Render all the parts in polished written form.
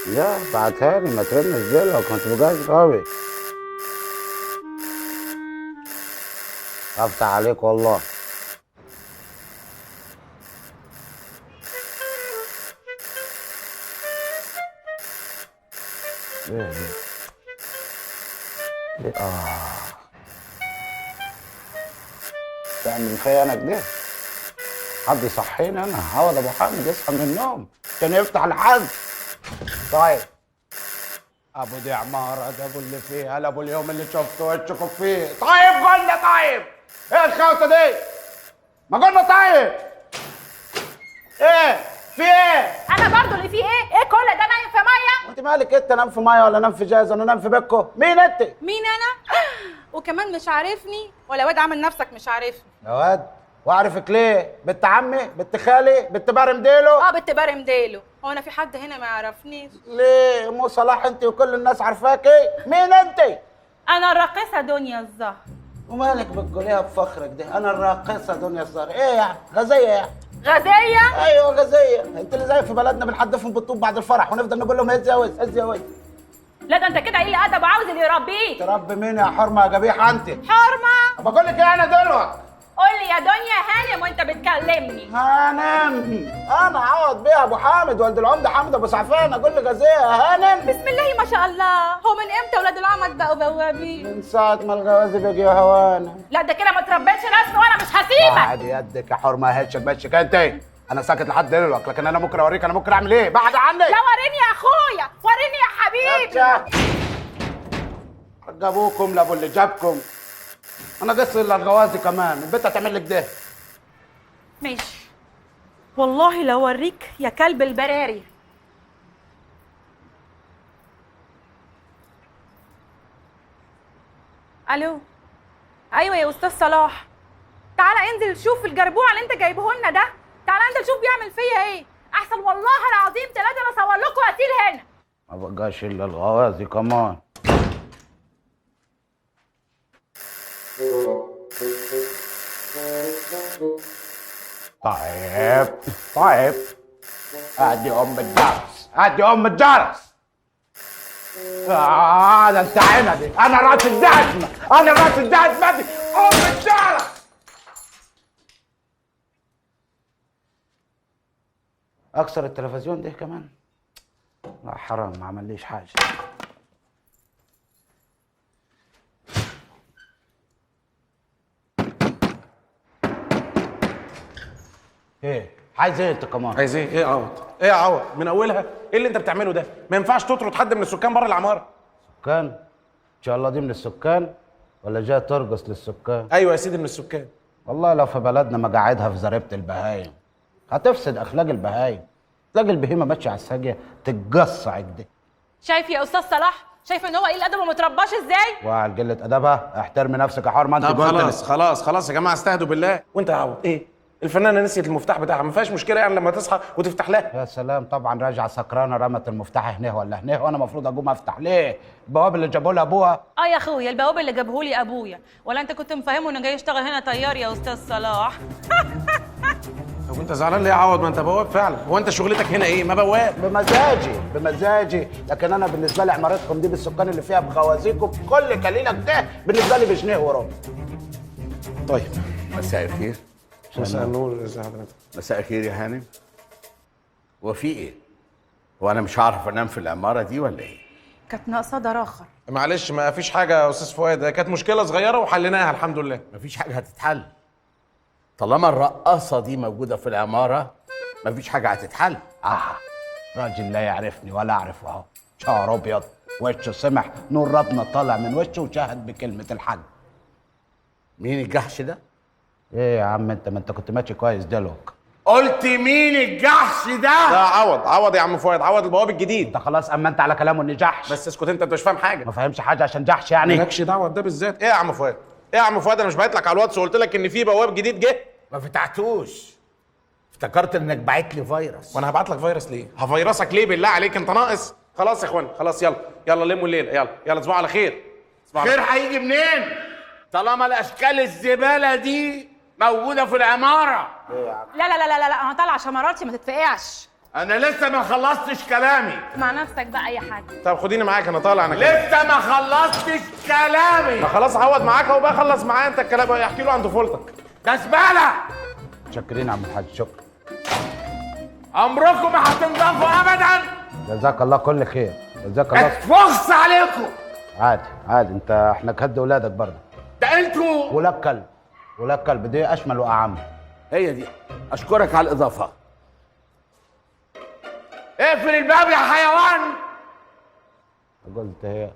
لا بعتها لي، ما تنزلها، كنت بجهز قوي. افتح عليك والله. ايه ايه تعمل فيا انا كده؟ حد يصحيني انا؟ عوض ابو حامد يصحى من النوم عشان يفتح الحج. طيب ابو دي عماره ده ابو اللي فيها، لا ابو اليوم اللي شفته وشكم فيه. طيب قلنا طيب، ايه الخوته دي؟ ما قلنا طيب. ايه في ايه؟ انا برضو اللي فيه ايه كل ده نايم في ميه؟ انت مالك انت؟ نام في ميه ولا نام في جاز ولا نام في بيتكو؟ مين انت؟ مين انا؟ وكمان مش عارفني ولا واد عامل نفسك مش عارفني؟ يا واد واعرفك ليه؟ بنت عمي، بنت خالي، بنت بارم ديله. بنت بارم ديله. هو انا في حد هنا ما يعرفنيش؟ ليه مو صلاح انت وكل الناس عارفاكي؟ مين انت؟ انا الراقصه دنيا الزهر. ومالك بتقوليها بفخرك ده؟ انا الراقصه دنيا الزهر. ايه يعني؟ غزيه يعني؟ غزيه؟ ايوه غزيه. انت اللي زي في بلدنا بنحدفهم بالطوب بعد الفرح ونفضل نقول لهم هز يا وز هز يا وز. لا ده انت كده قليل ادب وعاوز اللي يربيك. تربي مين يا حرمه يا جبيحه انت؟ حرمه؟ بقول لك ايه انا دلوقتي؟ قول لي يا دنيا هانم وانت بتكلمني. هانم؟ انا عوض بيها ابو حامد ولد العمده حامد ابو سعفان، اقول لك غزيه يا هانم؟ بسم الله ما شاء الله. هو من امتى ولاد العمد بقوا بوابين؟ من ساعه ما الجواز بيجي يا هوانم. لا ده كده ما تربيتش رسمي وانا مش هسيبك. بعد يدك يا حرمه هاتشك بشك انت. انا ساكت لحد دلوقتي، لكن انا ممكن اوريك انا ممكن اعمل ايه بعد عني. لا وريني يا اخويا، وريني يا حبيبي. جابوكم لابو اللي جابكم. انا قص الا الغوازي كمان، البنت هتعمل لك ده. ماشي والله لو اوريك يا كلب البراري. الو ايوه يا استاذ صلاح، تعالى انزل شوف الجربوع اللي انت جايبه لنا ده. تعالى انزل شوف بيعمل فيا ايه احسن والله العظيم ثلاثه انا اصور لكم قتيل هنا. ما بقاش الا الغوازي كمان. طيب طيب، ادي ام الجرس، ادي ام الجرس. ده انت عندي، انا راس الدهشمه، انا راس الدهشمه دي ام الجرس. اكسر التلفزيون ده كمان؟ لا حرام، ما عمليش حاجه. ايه عايز ايه انت كمان؟ عايز ايه؟ ايه يا عوض؟ ايه يا عوض؟ من اولها ايه اللي انت بتعمله ده؟ ما ينفعش تطرد حد من السكان بره العماره. سكان؟ ان شاء الله دي من السكان ولا جاي ترقص للسكان؟ ايوه يا سيدي من السكان. والله لو في بلدنا مقاعدها في زريبه البهايم، هتفسد اخلاق البهايم. تلاقي البهيمه ماشيه على الساقيه تتقصع كده. شايف يا استاذ صلاح؟ شايف ان هو قليل ادب وما اترباش ازاي؟ وعلى قله ادبها احترمي نفسك يا حرمه. انت طب قلت خلاص خلاص خلاص يا جماعه استهدوا بالله. وانت يا عوض ايه؟ الفنانه نسيت المفتاح بتاعها، ما فيهاش مشكله يعني لما تصحى وتفتح لها. يا سلام، طبعا راجعه سكرانه رمت المفتاح هنا ولا هنا، وانا المفروض اقوم افتح ليه؟ البواب اللي جابوا لها ابوها. يا اخويا البواب اللي جابهولي ابويا، ولا انت كنت مفهمه انه جاي يشتغل هنا طيار يا استاذ صلاح؟ طب انت زعلان ليه يا عوض؟ ما انت بواب فعلا. هو انت شغلتك هنا ايه؟ ما بواب. بمزاجي بمزاجي، لكن انا بالنسبه لي عمارتكم دي بالسكان اللي فيها بخوازيكم كل كليلك ده بالنسبه لي بجنيه وربع. طيب مساء الخير. مساء النور. ازي حضرتك؟ مساء الخير يا هانم. هو في ايه؟ هو انا مش هعرف انام في العماره دي ولا ايه؟ كانت ناقصه دراخر. معلش ما فيش حاجه يا استاذ فؤاد، كانت مشكله صغيره وحليناها الحمد لله. مفيش حاجه هتتحل. طالما الرقاصه دي موجوده في العماره مفيش حاجه هتتحل. راجل لا يعرفني ولا اعرفه اهو، شعر ابيض وشه سمح، نور ربنا طالع من وشه وشاهد بكلمه الحج. مين الجحش ده؟ ايه يا عم انت، ما انت كنت ماشي كويس دلوقتي. قلت مين الجحش ده؟ ده عوض يا عم فؤاد، عوض البواب الجديد. انت خلاص امنت على كلامه ان جحش. بس اسكت انت مش فاهم حاجه. ما فهمش حاجه عشان جحش يعني. مالكش دعوه بده بالذات. ايه يا عم فؤاد؟ ايه يا عم فؤاد؟ انا مش بعت لك على الواتس وقلت لك ان في بواب جديد جه؟ ما فتحتوش، افتكرت انك باعت لي فيروس. وانا هبعت لك فيروس ليه؟ هفيرسك ليه بالله عليك؟ انت ناقص. خلاص يا اخوان خلاص، يلا يلا لموا الليله، يلا يلا تصبحوا على خير. خير هيجي منين؟ طالما الاشكال الزباله دي موجوده في العماره. لا لا لا لا لا انا طالعه شمراتي ما تتفقعش. انا لسه ما خلصتش كلامي. مع نفسك بقى اي حاجه. طب خديني معاك، انا طالع انا كده. لسه ما خلصتش كلامي. ما خلاص عوض معاك اهو بقى، خلص معايا انت الكلام، احكي له عن طفولتك. ده زباله. شكرين يا عم الحاج، شكرا. عمركم ما هتنضفوا ابدا. جزاك الله كل خير، جزاك الله. اتفخس عليكم. عادي عادي، انت احنا كد ولادك برضه. ده انتوا ولاد كلب، ولاد كلب، دي اشمل واعم. هي دي. اشكرك على الاضافه. اقفل الباب يا حيوان. قلت ايه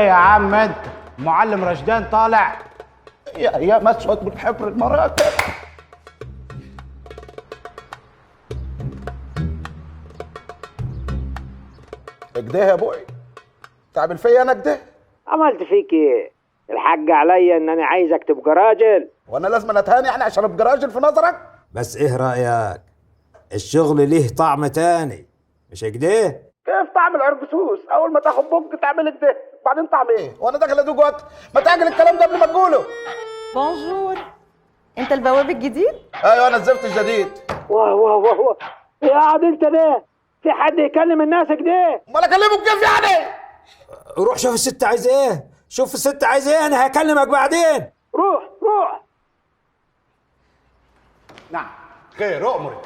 يا عم انت؟ معلم رشدان طالع يا مسعود بالحبر المراكب. كده يا ابوي، تعمل فيا انا كده؟ عملت فيك ايه؟ الحق عليا ان انا عايزك تبقى راجل. وانا لازم اتهاني يعني عشان ابقى راجل في نظرك؟ بس ايه رايك؟ الشغل ليه طعم تاني، مش كده؟ كيف تعمل عرقسوس؟ اول ما تاخد بوك تعمل كده، بعدين طعم ايه؟ وانا داخل ادوق وقت؟ ما تعجل الكلام ده قبل ما تقوله. بونجور، انت البواب الجديد؟ ايوه انا الزفت الجديد. واه واه واه واه، يا قاعد انت ده؟ في حد يكلم الناس كده؟ امال اكلمك كيف يعني؟ روح شوف الست عايز ايه، شوف الست عايز ايه، انا هكلمك بعدين. روح روح. نعم خير، اؤمري.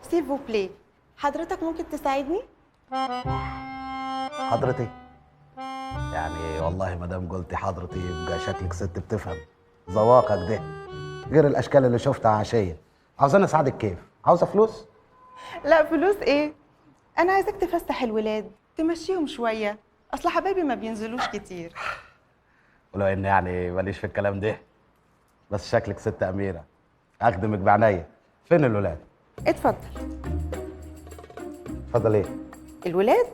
سيل فو بلي، حضرتك ممكن تساعدني؟ حضرتي يعني والله ما دام قلتي حضرتي يبقى شكلك ست بتفهم. ذواقك ده غير الاشكال اللي شفتها عشيه. عاوزاني اساعدك كيف؟ عاوزه فلوس؟ لا فلوس ايه؟ انا عايزك تفسح الولاد، تمشيهم شويه، اصل حبايبي ما بينزلوش كتير. ولو ان يعني ماليش في الكلام ده، بس شكلك ست اميره، اخدمك بعناية. فين الولاد؟ اتفضل. اتفضل. ايه الولاد؟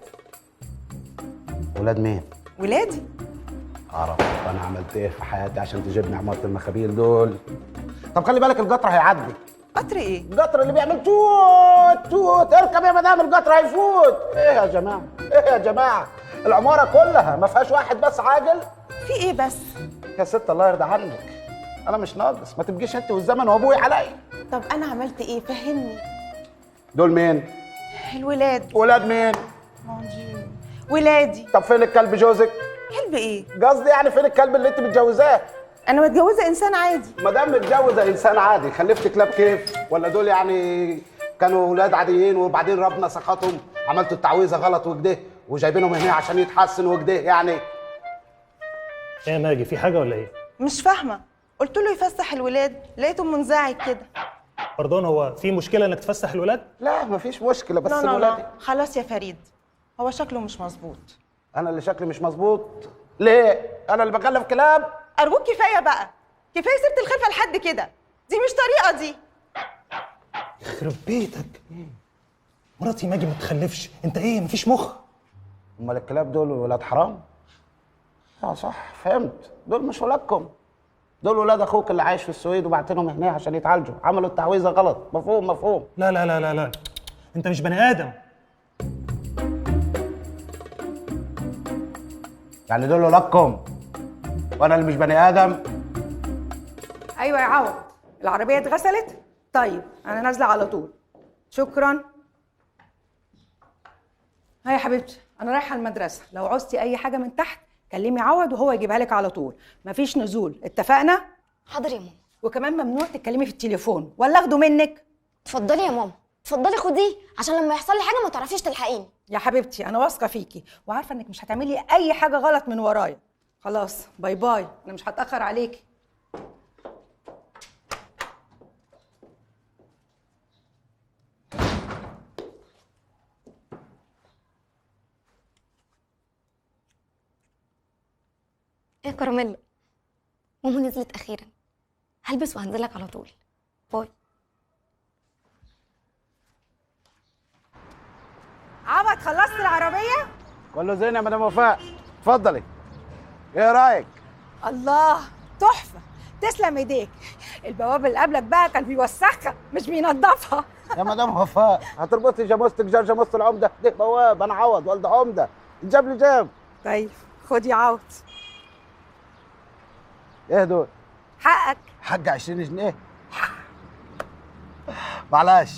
ولاد مين؟ ولادي. اعرف انا عملت ايه في حياتي عشان تجيبني عمارة المخابيل دول. طب خلي بالك القطر هيعدي. قطر ايه؟ القطر اللي بيعمل توت توت. اركب يا مدام، القطر هيفوت. ايه يا جماعه، ايه يا جماعه، العماره كلها ما فيهاش واحد بس عاجل. في ايه بس؟ يا ست الله يرضى عنك، انا مش ناقص، ما تبقيش انت والزمن وابوي عليا. طب انا عملت ايه؟ فهمني. دول مين؟ الولاد. ولاد مين؟ مونجيو، ولادي. طب فين الكلب جوزك؟ كلب ايه؟ قصدي يعني فين الكلب اللي انت متجوزاه؟ انا متجوزه انسان عادي. ما دام متجوزه انسان عادي، خلفت كلاب كيف؟ ولا دول يعني كانوا ولاد عاديين وبعدين ربنا سخطهم، عملتوا التعويذه غلط وكده وجايبينهم هنا عشان يتحسنوا وكده يعني؟ ايه يا ماجي، في حاجة ولا ايه؟ مش فاهمه، قلت له يفسح الولاد لقيته منزعج كده. باردون، هو في مشكلة انك تفسح الولاد؟ لا مفيش مشكله، بس لا لا الولاد لا خلاص يا فريد، هو شكله مش مظبوط. انا اللي شكلي مش مظبوط؟ ليه؟ انا اللي بكلف كلاب؟ ارجوك كفايه بقى، كفايه سيره الخلفه لحد كده، دي مش طريقه دي. يخرب بيتك، مراتي ماجي ما تخلفش، انت ايه مفيش مخ؟ امال الكلاب دول ولاد حرام؟ صح فهمت، دول مش ولادكم، دول ولاد اخوك اللي عايش في السويد وبعتنهم هنا عشان يتعالجوا، عملوا التعويذه غلط. مفهوم مفهوم. لا لا لا لا لا، انت مش بني ادم. يعني دول ولادكم وانا اللي مش بني ادم؟ ايوه يا عوض، العربيه اتغسلت؟ طيب انا نازله على طول، شكرا. ها يا حبيبتي، انا رايحه المدرسه، لو عوزتي اي حاجه من تحت كلمي عوض وهو يجيبها لك على طول، مفيش نزول، اتفقنا؟ حاضر يا ماما. وكمان ممنوع تتكلمي في التليفون ولا اخده منك. اتفضلي يا ماما، اتفضلي خديه عشان لما يحصل لي حاجه ما تعرفيش تلحقيني. يا حبيبتي انا واثقه فيكي وعارفه انك مش هتعملي اي حاجه غلط من ورايا. خلاص باي باي، انا مش هتاخر عليكي. ايه كراميلا، ماما نزلت اخيرا، هلبس وهنزلك على طول. باي. عوض خلصت العربيه؟ كله زين يا مدام وفاء، اتفضلي. ايه رايك؟ الله تحفه، تسلم ايديك. البواب اللي قبلك بقى كان بيوسخها مش بينضفها. يا مدام وفاء هتربطي جاموستك جار جاموسة العمده، ده بواب، انا عوض والد عمده، الجاب لي جاب. طيب خد يا عوض. ايه دول؟ حقك. حق 20 جنيه؟ معلش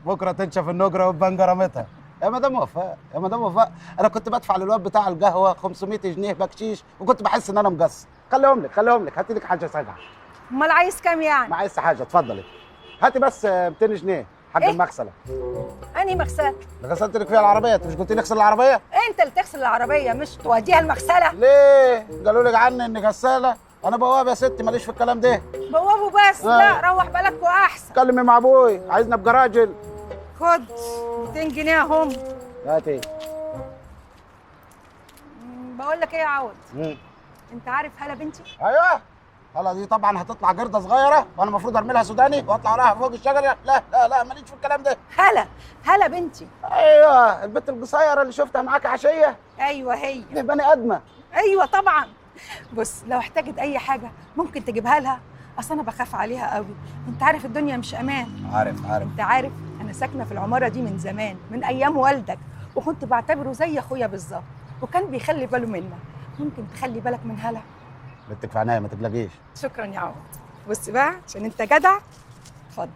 بكره تنشف النجره وتبان جرامتها. يا مدام وفاء، يا مدام وفاء، انا كنت بدفع للواد بتاع القهوه 500 جنيه بكشيش وكنت بحس ان انا مقصر. خليهم لك خليهم لك، هاتي لك حاجه ساقعه. امال عايز كام يعني؟ ما عايز حاجه، اتفضلي. هاتي بس 200 جنيه حق إيه؟ المغسله. انهي مغسله؟ اللي غسلت لك فيها العربيه، انت مش قلت لي اغسل العربيه؟ انت اللي تغسل العربيه مش توديها المغسله. ليه؟ قالوا لك عني اني غساله؟ انا بواب يا ستي، ماليش في الكلام ده. بوابه بس. لا روح بالك واحسن. كلمي مع ابوي، عايزنا ابقى راجل. خد 200 جنيه اهم. هاتي. بقول لك ايه يا عوض، انت عارف هلا بنتي؟ ايوه. هلا دي طبعا هتطلع جرده صغيره وانا المفروض ارمي لها سوداني واطلع وراها فوق الشجره. لا لا لا، ماليش في الكلام ده. هلا بنتي. ايوه، البنت القصيره اللي شفتها معاك عشيه. ايوه هي دي بني ادمه. ايوه طبعا. بص لو احتاجت اي حاجه ممكن تجيبها لها، اصل انا بخاف عليها قوي، انت عارف الدنيا مش امان. عارف. انت عارف انا ساكنه في العماره دي من زمان، من ايام والدك، وكنت بعتبره زي اخويا بالظبط، وكان بيخلي باله منا. ممكن تخلي بالك من هلا. بنتك في عينيا ما تقلقيش. شكرا يا عوض. بص بقى عشان انت جدع، اتفضل.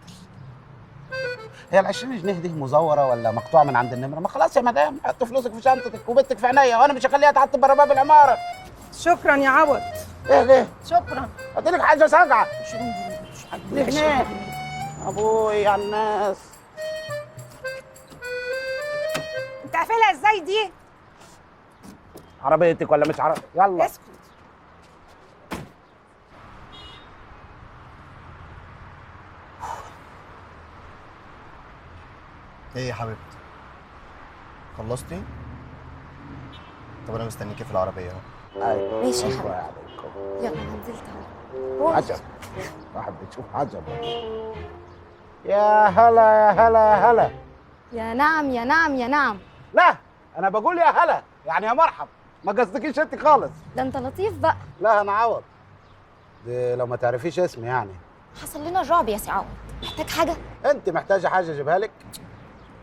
هي ال 20 جنيه دي مزوره ولا مقطوعه من عند النمره؟ ما خلاص يا مدام، حط فلوسك في شنطتك وبنتك في عينيا، وانا مش هخليها تعطل بره باب العماره. شكرا يا عوض. ايه ليه؟ شكرا. اديلك حاجه ساقعه. 20 جنيه. ابوي على الناس. انت قافلها ازاي دي؟ عربيتك ولا مش عربيتك؟ يلا. اسكت. ايه يا حبيبتي؟ خلصتي؟ طب انا مستنيكي في العربية اهو. ايوه ماشي يا الله حبيبي. عليكم. يلا انا نزلت اهو. عجب. واحد بتشوف عجب. يا هلا يا هلا يا هلا. يا نعم يا نعم يا نعم. لا انا بقول يا هلا يعني يا مرحب، ما قصدكيش انت خالص. ده انت لطيف بقى. لا انا عوض. دي لو ما تعرفيش اسمي يعني. حصل لنا الرعب يا سي عوض، محتاج حاجه؟ انت محتاجه حاجه اجيبها لك؟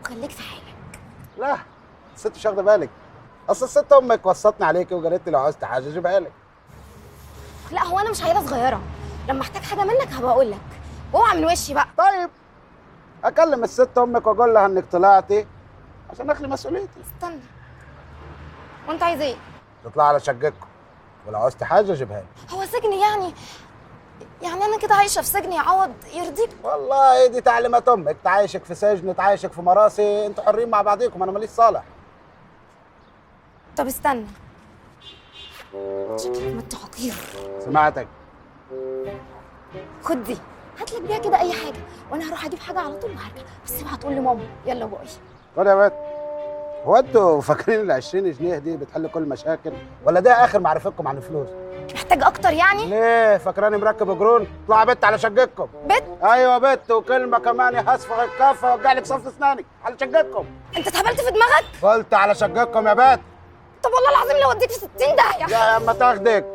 وخليك في حالك. لا الست مش واخده بالك، اصل الست امك وصتني عليكي وقالت لي لو عاوزت حاجه اجيبها لك. لا هو انا مش عيله صغيره، لما احتاج حاجه منك هبقى اقول لك، واوعى من وشي بقى. طيب اكلم الست امك واقول لها انك طلعتي عشان اخلي مسؤوليتي. استنى، وانت عايز ايه؟ تطلع على شقتكم ولو عاوزت حاجه اجيبها لك. هو سجن يعني انا كده عايشه في سجن يا عوض يرضيك؟ والله دي تعليمات امك، تعايشك في سجن تعايشك في مراسي، انتوا حرين مع بعضيكم، انا ماليش صالح. طب استنى، شكلك مت حقير. سمعتك. خد دي، هات لك بيها كده اي حاجه، وانا هروح اجيب حاجه على طول وهرجع، بس اوعى تقول لماما. يلا باي. خد يا بنت. هو انتوا فاكرين ال 20 جنيه دي بتحل كل المشاكل ولا ده اخر معرفتكم عن الفلوس؟ محتاج اكتر يعني؟ ليه فاكراني مركب قرون؟ اطلع يا بت على شقتكم. بت؟ ايوه بت، وكلمه كمان هصفغ الكافه وارجع لك صف اسنانك على شقتكم. انت اتهبلت في دماغك؟ قلت على شقتكم يا بت. طب والله العظيم لو وديك في 60 داهيه. يا اما تاخدك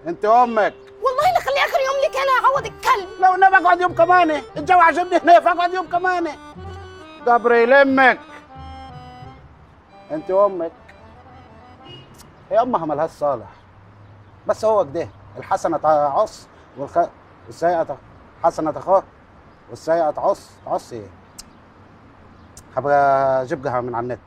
انت امك. والله لا خليه اخر يوم ليك انا يا عوض الكلب. لو انا بقعد يوم كمان، الجو عجبني هنا فاقعد يوم كمان. جبر يلمك. انت امك. هي امها مالهاش صالح، بس هو كده، الحسنه تعص والسيئه حسنه اخوه والسيئه تعص ايه؟ هبقى اجيبها من على النت.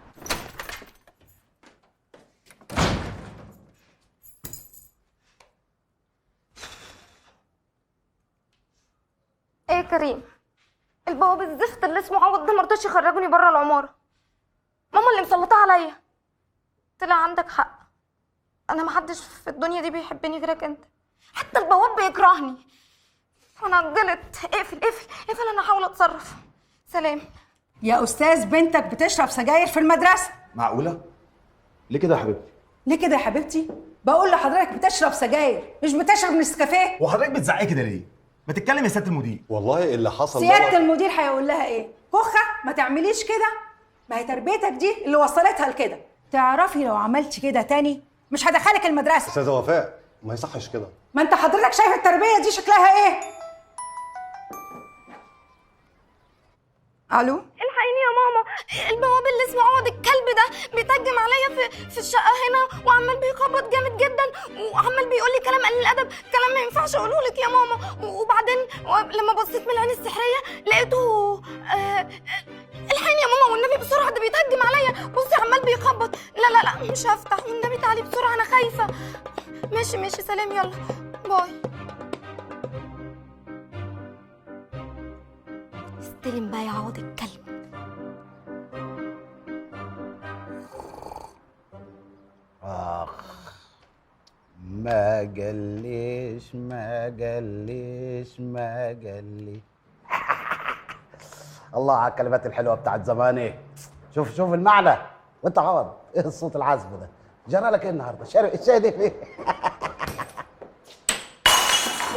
ايه يا كريم؟ البواب الزفت اللي اسمه عوض ده مرضاش يخرجني بره العماره. ماما اللي مسلطه عليا. طلع عندك حق، انا محدش في الدنيا دي بيحبني غيرك انت، حتى البواب بيكرهني. انا غلطت. اقفل اقفل اقفل، انا هحاول اتصرف. سلام. يا استاذ بنتك بتشرب سجاير في المدرسه. معقولة؟ ليه كده يا حبيبتي؟ ليه كده يا حبيبتي؟ بقول لحضرتك بتشرب سجاير مش بتشرب نسكافيه. وحضرتك بتزعقي كده ليه؟ ما تتكلم يا سيادة المدير. والله اللي حصل سياده المدير هيقول لها ايه؟ كخه ما تعمليش كده، ما هي تربيتك دي اللي وصلتها لكده. تعرفي لو عملتي كده تاني مش هدخلك المدرسه. استاذه وفاء ما يصحش كده. ما انت حضرتك شايف التربيه دي شكلها ايه؟ الو؟ الحقيني يا ماما، البواب اللي اسمه عوض الكلب ده بيتهجم عليا في الشقه هنا، وعمال بيخبط جامد جدا، وعمال بيقول لي كلام قليل الادب، كلام ما ينفعش اقوله لك يا ماما. وبعدين لما بصيت من العين السحريه لقيته مش هفتح والنبي، تعالي بسرعه انا خايفه. ماشي ماشي، سلام، يلا باي. استلم بقى يا عوض الكلب. ما جليش ما جليش ما جليش. الله على الكلمات الحلوه بتاعت زمان. ايه شوف المعنى. وانت عوض، ايه الصوت العذب ده؟ جرى لك ايه النهارده؟ الشاي ده فين؟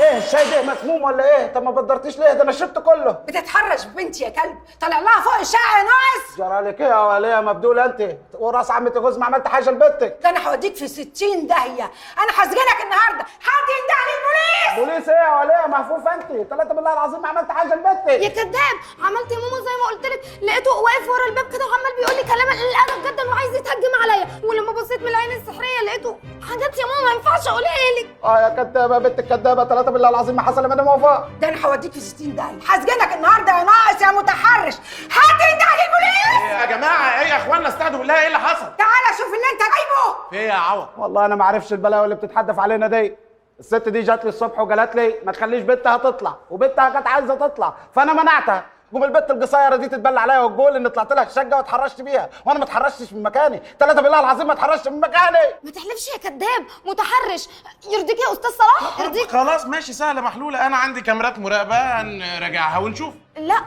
ايه الشاي ده مسموم ولا ايه؟ طب ما بدرتيش ليه؟ ده انا شربت كله. بتتحرش ببنتي يا كلب، طلع لها فوق الشقه يا ناقص. جرى لك ايه يا وليه مبدوله انت؟ وراس عمتي جوز ما عملت حاجه لبنتك. ده انا هوديك في 60 داهيه، انا هسجنك النهارده، حد ينده لي البوليس. بوليس ايه يا وليه مهفوف انت؟ ثلاثه بالله العظيم ما عملت حاجه لبنتك. يا كذاب، عملت يا ماما زي ما قلت لك، لقيته واقف ورا الباب كده وعمال بيقول لي كلام الادب جدا وعايز يتهجم عليا، ولما بصيت من العين السحريه لقيته حاجات يا ماما ما ينفعش اقولها لك. يا كدابه بنت الكدابه، ثلاثه بالله العظيم ما حصل مني موافق. ده انا هوديك في 60 داهيه، هسجنك النهارده يا ناقص يا متحرش، حد ينده لي البوليس. يا جماعه ايه يا اخوانا، استهدوا بالله، ايه اللي حصل؟ تعالى شوف اللي انت جايبه. في ايه يا عوض؟ والله انا ما عارفش البلاوي اللي بتتحدف علينا دي. الست دي جات لي الصبح وقالت لي ما تخليش بنتها تطلع، وبنتها كانت عايزه تطلع، فانا منعتها. قوم البت القصيره دي تتبلى عليا وتقول ان طلعت لها الشقه واتحرشت بيها، وانا ما اتحرشتش من مكاني، ثلاثه بالله العظيم ما اتحرشتش من مكاني. ما تحلفش يا كذاب، متحرش. يرضيك يا استاذ صلاح؟ يرضيك؟ خلاص ماشي، سهله محلوله، انا عندي كاميرات مراقبه هنراجعها ونشوف. لا